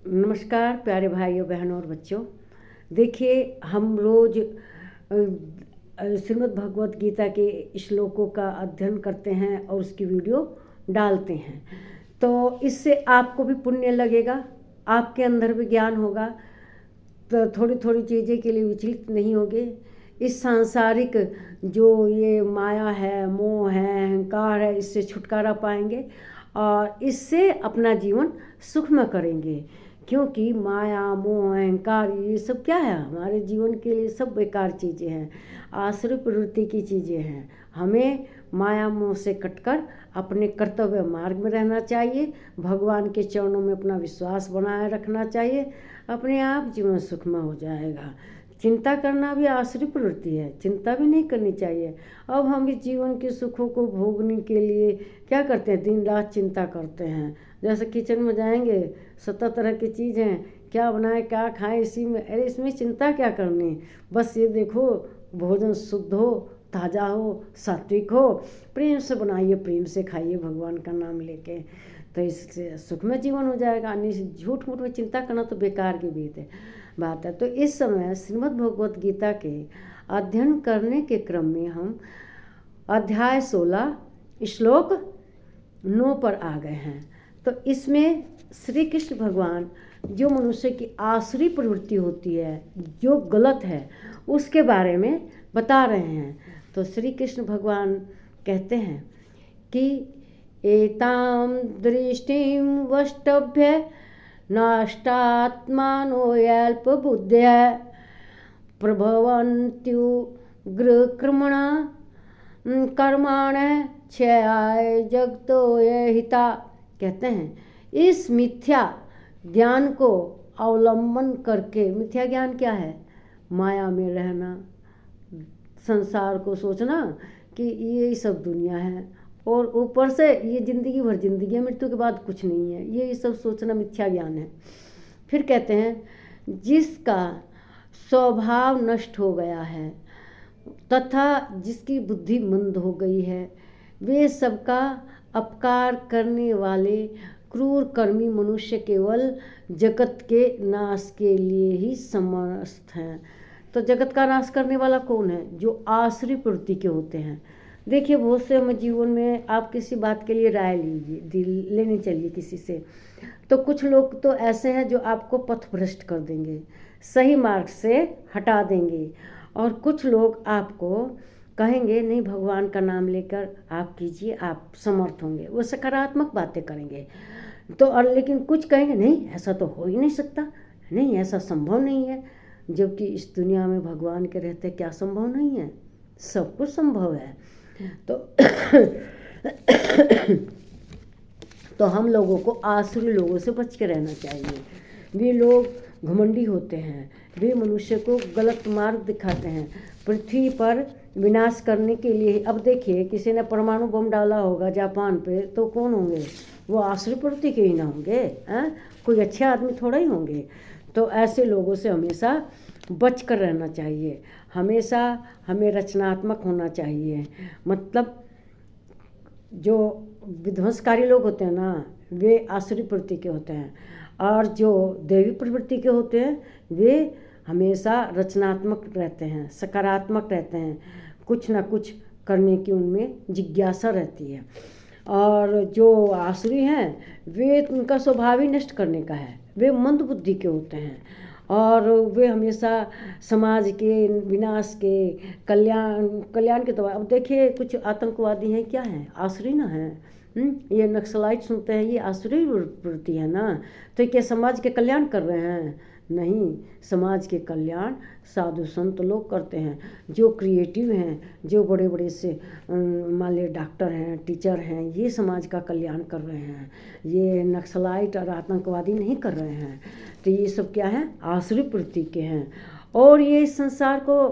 नमस्कार प्यारे भाइयों बहनों और बच्चों। देखिए, हम रोज श्रीमद् भगवत गीता के श्लोकों का अध्ययन करते हैं और उसकी वीडियो डालते हैं। तो इससे आपको भी पुण्य लगेगा, आपके अंदर भी ज्ञान होगा, तो थोड़ी थोड़ी चीज़ें के लिए विचलित नहीं होगे। इस सांसारिक जो ये माया है, मोह है, अहंकार है, इससे छुटकारा पाएंगे और इससे अपना जीवन सुखमय करेंगे। क्योंकि माया, मोह, अहंकार ये सब क्या है, हमारे जीवन के लिए सब बेकार चीज़ें हैं, आसुरी प्रवृत्ति की चीज़ें हैं। हमें माया मोह से कटकर अपने कर्तव्य मार्ग में रहना चाहिए, भगवान के चरणों में अपना विश्वास बनाए रखना चाहिए, अपने आप जीवन सुखमय हो जाएगा। चिंता करना भी आसुरी प्रवृत्ति है, चिंता भी नहीं करनी चाहिए। अब हम इस जीवन के सुखों को भोगने के लिए क्या करते हैं, दिन रात चिंता करते हैं। जैसे किचन में जाएंगे, 70 तरह की चीज़ हैं, क्या बनाएं क्या खाएं, इसी में अरे इसमें चिंता क्या करनी। बस ये देखो, भोजन शुद्ध हो, ताज़ा हो, सात्विक हो, प्रेम से बनाइए, प्रेम से खाइए भगवान का नाम लेके, तो इससे सुखमय जीवन हो जाएगा। अन्य झूठ मूठ में चिंता करना तो बेकार की बात है। तो इस समय श्रीमद् भगवत गीता के अध्ययन करने के क्रम में हम अध्याय 16 श्लोक 9 पर आ गए हैं। तो इसमें श्री कृष्ण भगवान जो मनुष्य की आसुरी प्रवृत्ति होती है, जो गलत है, उसके बारे में बता रहे हैं। तो श्री कृष्ण भगवान कहते हैं कि एतां दृष्टिं वष्टभ्य नष्टात्मानो अल्पबुद्धयः प्रभवन्त्युग्रकर्मणा कर्माणः क्षयाय जगतो हिता। कहते हैं इस मिथ्या ज्ञान को अवलंबन करके, मिथ्या ज्ञान क्या है, माया में रहना, संसार को सोचना कि ये सब दुनिया है और ऊपर से ये ज़िंदगी भर ज़िंदगी है, मृत्यु के बाद कुछ नहीं है, ये सब सोचना मिथ्या ज्ञान है। फिर कहते हैं जिसका स्वभाव नष्ट हो गया है तथा जिसकी बुद्धि मंद हो गई है, वे सबका अपकार करने वाले क्रूर कर्मी मनुष्य केवल जगत के नाश के लिए ही समर्थ हैं। तो जगत का नाश करने वाला कौन है, जो आसुरी प्रवृत्ति के होते हैं। देखिए, बहुत से हमें जीवन में आप किसी बात के लिए राय लीजिए, लेने चलिए किसी से, तो कुछ लोग तो ऐसे हैं जो आपको पथभ्रष्ट कर देंगे, सही मार्ग से हटा देंगे, और कुछ लोग आपको कहेंगे नहीं भगवान का नाम लेकर आप कीजिए, आप समर्थ होंगे, वो सकारात्मक बातें करेंगे। तो और लेकिन कुछ कहेंगे नहीं ऐसा तो हो ही नहीं सकता, नहीं ऐसा संभव नहीं है, जबकि इस दुनिया में भगवान के रहते क्या संभव नहीं है, सब कुछ संभव है। तो हम लोगों को आसुरी लोगों से बच के रहना चाहिए। वे लोग घमंडी होते हैं, वे मनुष्य को गलत मार्ग दिखाते हैं, पृथ्वी पर विनाश करने के लिए। अब देखिए, किसी ने परमाणु बम डाला होगा जापान पे, तो कौन होंगे, वो आसुरी प्रवृत्ति के ही ना होंगे, कोई अच्छे आदमी थोड़ा ही होंगे। तो ऐसे लोगों से हमेशा बच कर रहना चाहिए, हमेशा हमें रचनात्मक होना चाहिए। मतलब जो विध्वंसकारी लोग होते हैं ना, वे आसुरी प्रवृत्ति के होते हैं, और जो दैवी प्रवृत्ति के होते हैं वे हमेशा रचनात्मक रहते हैं, सकारात्मक रहते हैं, कुछ ना कुछ करने की उनमें जिज्ञासा रहती है। और जो आसुरी हैं वे, उनका स्वभाव ही नष्ट करने का है, वे मंद बुद्धि के होते हैं, और वे हमेशा समाज के विनाश के, कल्याण के दवा। अब देखिए, कुछ आतंकवादी हैं, क्या हैं, आसुरी ना हैं। ये नक्सलाइट सुनते हैं, ये आसुरी प्रवृत्ति है ना, तो क्या समाज के कल्याण कर रहे हैं, नहीं, समाज के कल्याण साधु संत लोग करते हैं, जो क्रिएटिव हैं, जो बड़े बड़े से मान लीजिए डॉक्टर हैं, टीचर हैं, ये समाज का कल्याण कर रहे हैं, ये नक्सलाइट और आतंकवादी नहीं कर रहे हैं। तो ये सब क्या है, आसुरी प्रवृत्ति के हैं, और ये इस संसार को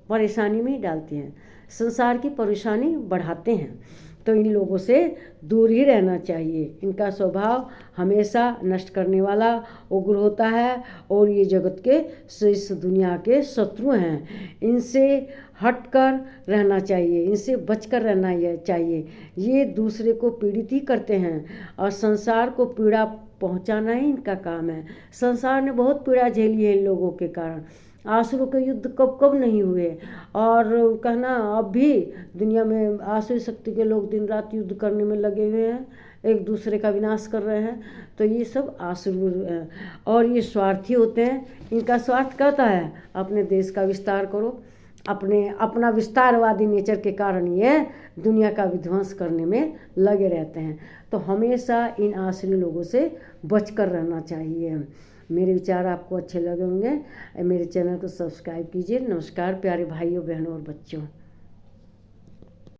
परेशानी में ही डालते हैं, संसार की परेशानी बढ़ाते हैं। तो इन लोगों से दूर ही रहना चाहिए, इनका स्वभाव हमेशा नष्ट करने वाला, उग्र होता है, और ये जगत के, इस दुनिया के शत्रु हैं। इनसे हटकर रहना चाहिए, इनसे बचकर रहना चाहिए। ये दूसरे को पीड़ित ही करते हैं और संसार को पीड़ा पहुंचाना ही इनका काम है। संसार ने बहुत पीड़ा झेली है इन लोगों के कारण। आसुरों के युद्ध कब कब नहीं हुए, और कहना अब भी दुनिया में आसुरी शक्ति के लोग दिन रात युद्ध करने में लगे हुए हैं, एक दूसरे का विनाश कर रहे हैं। तो ये सब आसुर हैं और ये स्वार्थी होते हैं। इनका स्वार्थ कहता है अपने देश का विस्तार करो, अपना विस्तारवादी नेचर के कारण ये दुनिया का विध्वंस करने में लगे रहते हैं। तो हमेशा इन आसुरी लोगों से बचकर रहना चाहिए। मेरे विचार आपको अच्छे लगे होंगे, मेरे चैनल को सब्सक्राइब कीजिए। नमस्कार प्यारे भाइयों, बहनों और बच्चों।